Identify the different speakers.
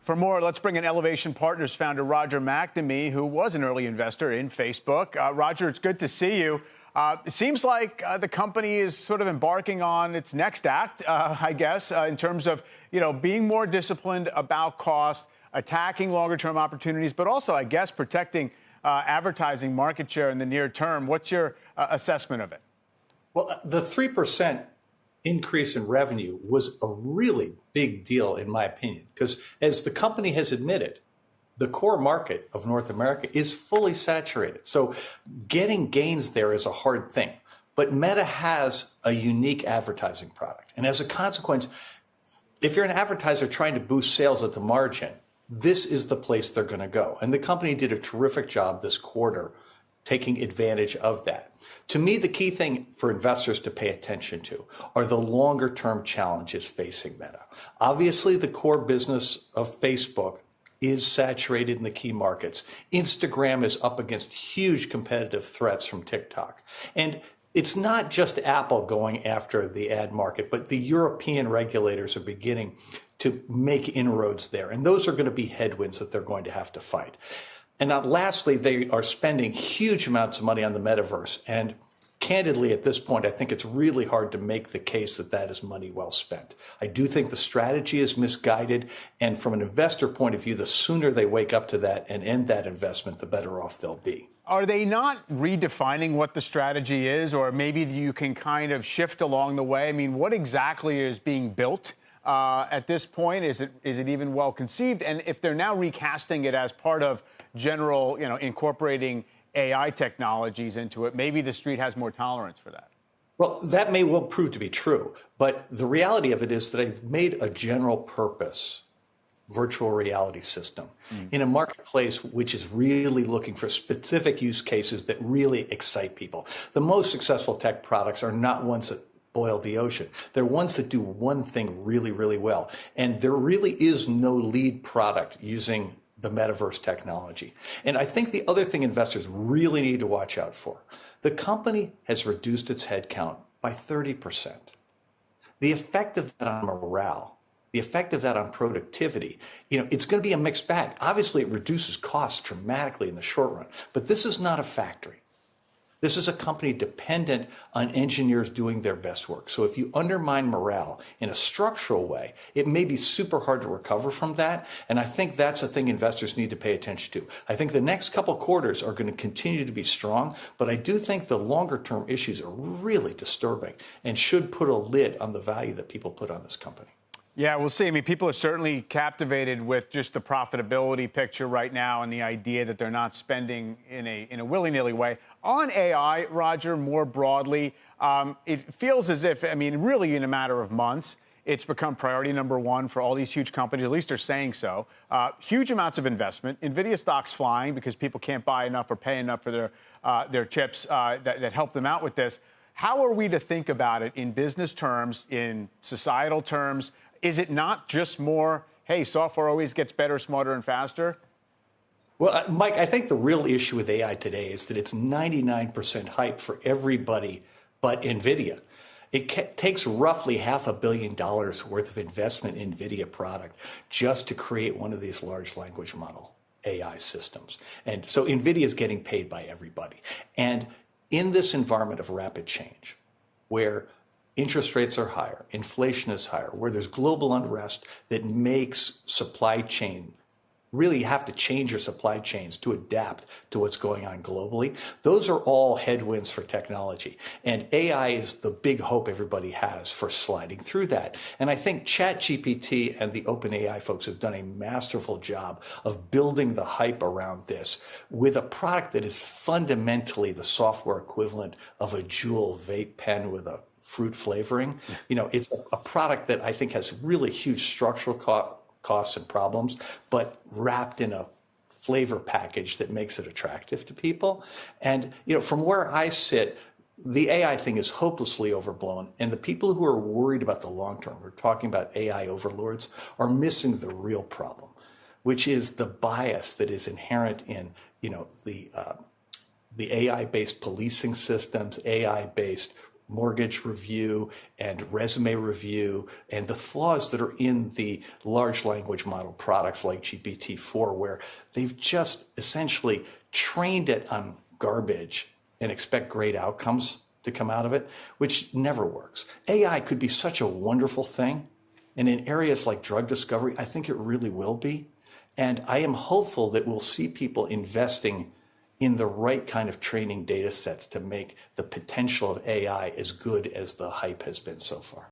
Speaker 1: For more, let's bring in Elevation Partners founder Roger McNamee, who was an early investor in Facebook. Roger, it's good to see you. It seems like the company is sort of embarking on its next act, I guess, in terms of, being more disciplined about cost, attacking longer-term opportunities, but also, I guess, protecting advertising market share in the near term. What's your assessment of it?
Speaker 2: Well, the 3% increase in revenue was a really big deal, in my opinion, because as the company has admitted, the core market of North America is fully saturated. So getting gains there is a hard thing. But Meta has a unique advertising product. And as a consequence, if you're an advertiser trying to boost sales at the margin, this is the place they're going to go. And the company did a terrific job this quarter taking advantage of that. To me, the key thing for investors to pay attention to are the longer term challenges facing Meta. Obviously, the core business of Facebook is saturated in the key markets. Instagram is up against huge competitive threats from TikTok. And it's not just Apple going after the ad market, but the European regulators are beginning to make inroads there. And those are going to be headwinds that they're going to have to fight. And now, lastly, they are spending huge amounts of money on the metaverse. And candidly, at this point, I think it's really hard to make the case that that is money well spent. I do think the strategy is misguided. And from an investor point of view, the sooner they wake up to that and end that investment, the better off they'll be.
Speaker 1: Are they not redefining what the strategy is, or maybe you can kind of shift along the way? I mean, what exactly is being built at this point? Is it even well conceived? And if they're now recasting it as part of general, incorporating AI technologies into it, maybe the street has more tolerance for that.
Speaker 2: Well, that may well prove to be true. But the reality of it is that they've made a general purpose virtual reality system in a marketplace which is really looking for specific use cases that really excite people. The most successful tech products are not ones that boil the ocean. They're ones that do one thing really, really well. And there really is no lead product using the metaverse technology. And I think the other thing investors really need to watch out for, the company has reduced its headcount by 30%. The effect of that on morale, the effect of that on productivity, it's going to be a mixed bag. Obviously, it reduces costs dramatically in the short run, but this is not a factory. This is a company dependent on engineers doing their best work. So if you undermine morale in a structural way, it may be super hard to recover from that. And I think that's a thing investors need to pay attention to. I think the next couple quarters are going to continue to be strong, but I do think the longer term issues are really disturbing and should put a lid on the value that people put on this company.
Speaker 1: Yeah, we'll see. I mean, people are certainly captivated with just the profitability picture right now and the idea that they're not spending in a willy-nilly way. On AI, Roger, more broadly, it feels as if, really in a matter of months, it's become priority number one for all these huge companies, at least they're saying so. Huge amounts of investment. NVIDIA stock's flying because people can't buy enough or pay enough for their chips that help them out with this. How are we to think about it in business terms, in societal terms? Is it not just more, hey, software always gets better, smarter, and faster?
Speaker 2: Well, Mike, I think the real issue with AI today is that it's 99% hype for everybody but NVIDIA. It takes roughly $500 million worth of investment in NVIDIA product just to create one of these large language model AI systems. And so NVIDIA is getting paid by everybody. And in this environment of rapid change, where interest rates are higher, inflation is higher, where there's global unrest that makes supply chain, really you have to change your supply chains to adapt to what's going on globally. Those are all headwinds for technology. And AI is the big hope everybody has for sliding through that. And I think ChatGPT and the OpenAI folks have done a masterful job of building the hype around this with a product that is fundamentally the software equivalent of a Juul vape pen with a fruit flavoring. It's a product that I think has really huge structural costs and problems, but wrapped in a flavor package that makes it attractive to people. And, from where I sit, the AI thing is hopelessly overblown. And the people who are worried about the long term, we're talking about AI overlords, are missing the real problem, which is the bias that is inherent in, the AI-based policing systems, AI-based mortgage review and resume review and the flaws that are in the large language model products like GPT-4, where they've just essentially trained it on garbage and expect great outcomes to come out of it, which never works. AI could be such a wonderful thing. And in areas like drug discovery, I think it really will be. And I am hopeful that we'll see people investing in the right kind of training data sets to make the potential of AI as good as the hype has been so far.